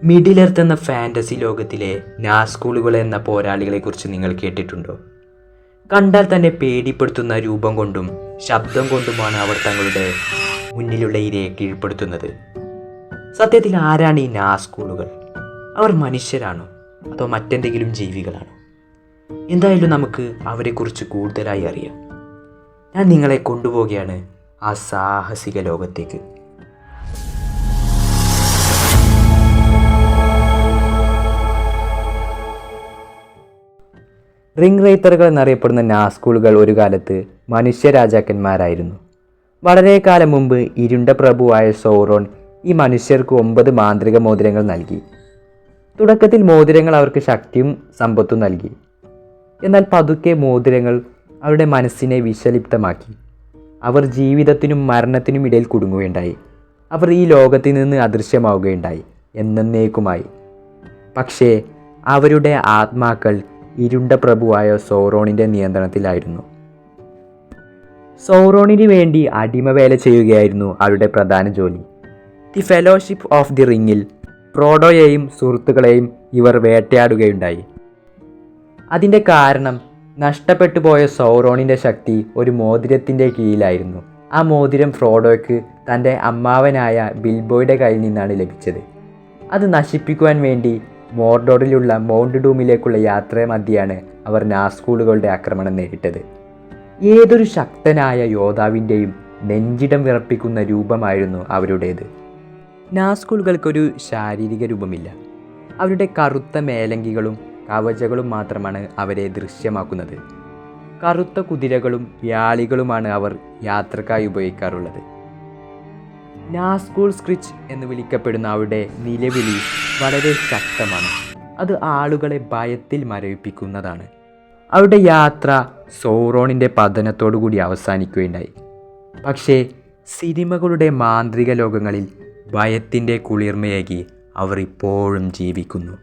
Middle earth എന്ന fantasy ലോകത്തിലെ നാസ്കൂളുകൾ എന്ന പോരാളികളെക്കുറിച്ച് നിങ്ങൾ കേട്ടിട്ടുണ്ടോ? കണ്ടാൽ തന്നെ പേടിപ്പെടുത്തുന്ന രൂപം കൊണ്ടും ശബ്ദം കൊണ്ടുമാണ് അവർ തങ്ങളുടെ മുന്നിലുള്ള ഇരയെ കീഴ്പ്പെടുത്തുന്നത്. സത്യത്തിൽ ആരാണ് ഈ നാസ്കൂളുകൾ? അവർ മനുഷ്യരാണോ അതോ മറ്റെന്തെങ്കിലും ജീവികളാണോ? എന്തായാലും നമുക്ക് അവരെക്കുറിച്ച് കൂടുതലായി അറിയാം. ഞാൻ നിങ്ങളെ കൊണ്ടുപോവുകയാണ് ആ സാഹസിക ലോകത്തേക്ക്. റിംഗ് റൈത്തറുകൾ എന്നറിയപ്പെടുന്ന നാസ്കൂളുകൾ ഒരു കാലത്ത് മനുഷ്യ രാജാക്കന്മാരായിരുന്നു. വളരെ കാലം മുമ്പ് ഇരുണ്ട പ്രഭുവായ സൗറോൺ ഈ മനുഷ്യർക്ക് 9 മാന്ത്രിക മോതിരങ്ങൾ നൽകി. തുടക്കത്തിൽ മോതിരങ്ങൾ അവർക്ക് ശക്തിയും സമ്പത്തും നൽകി. എന്നാൽ പതുക്കെ മോതിരങ്ങൾ അവരുടെ മനസ്സിനെ വിഷലിപ്തമാക്കി. അവർ ജീവിതത്തിനും മരണത്തിനും ഇടയിൽ കുടുങ്ങുകയുണ്ടായി. അവർ ഈ ലോകത്തിൽ നിന്ന് അദൃശ്യമാവുകയുണ്ടായി, എന്നേക്കുമായി. പക്ഷേ അവരുടെ ആത്മാക്കൾ ഇരുണ്ട പ്രഭുവായ സൗറോണിൻ്റെ നിയന്ത്രണത്തിലായിരുന്നു. സൗറോണിന് വേണ്ടി അടിമവേല ചെയ്യുകയായിരുന്നു അവരുടെ പ്രധാന ജോലി. ദി ഫെലോഷിപ്പ് ഓഫ് ദി റിങ്ങിൽ ഫ്രോഡോയെയും സുഹൃത്തുക്കളെയും ഇവർ വേട്ടയാടുകയുണ്ടായി. അതിൻ്റെ കാരണം നഷ്ടപ്പെട്ടു പോയ സൗറോണിൻ്റെ ശക്തി ഒരു മോതിരത്തിൻ്റെ കീഴിലായിരുന്നു. ആ മോതിരം ഫ്രോഡോയ്ക്ക് തൻ്റെ അമ്മാവനായ ബിൽബോയുടെ കയ്യിൽ നിന്നാണ് ലഭിച്ചത്. അത് നശിപ്പിക്കുവാൻ വേണ്ടി മോർഡോറിലുള്ള മൗണ്ട് ഡൂമിലേക്കുള്ള യാത്ര മധ്യയാണ് അവർ നാസ്കൂളുകളുടെ ആക്രമണം നേരിട്ടത്. ഏതൊരു ശക്തനായ യോദ്ധാവിൻ്റെയും നെഞ്ചിടം വിറപ്പിക്കുന്ന രൂപമായിരുന്നു അവരുടേത്. നാസ്കൂളുകൾക്കൊരു ശാരീരിക രൂപമില്ല. അവരുടെ കറുത്ത മേലങ്കികളും കവചങ്ങളും മാത്രമാണ് അവരെ ദൃശ്യമാക്കുന്നത്. കറുത്ത കുതിരകളും വ്യാളികളുമാണ് അവർ യാത്രക്കായി ഉപയോഗിക്കാറുള്ളത്. നാസ്കൂൾ സ്ക്രിച്ച് എന്ന് വിളിക്കപ്പെടുന്ന അവരുടെ നിലവിളി വളരെ ശക്തമാണ്. അത് ആളുകളെ ഭയത്തിൽ മരവിപ്പിക്കുന്നതാണ്. അവരുടെ യാത്ര സൗറോണിൻ്റെ പതനത്തോടുകൂടി അവസാനിക്കുകയുണ്ടായി. പക്ഷേ സിനിമകളുടെ മാന്ത്രിക ലോകങ്ങളിൽ ഭയത്തിൻ്റെ കുളിർമയേകി അവർ ഇപ്പോഴും ജീവിക്കുന്നു.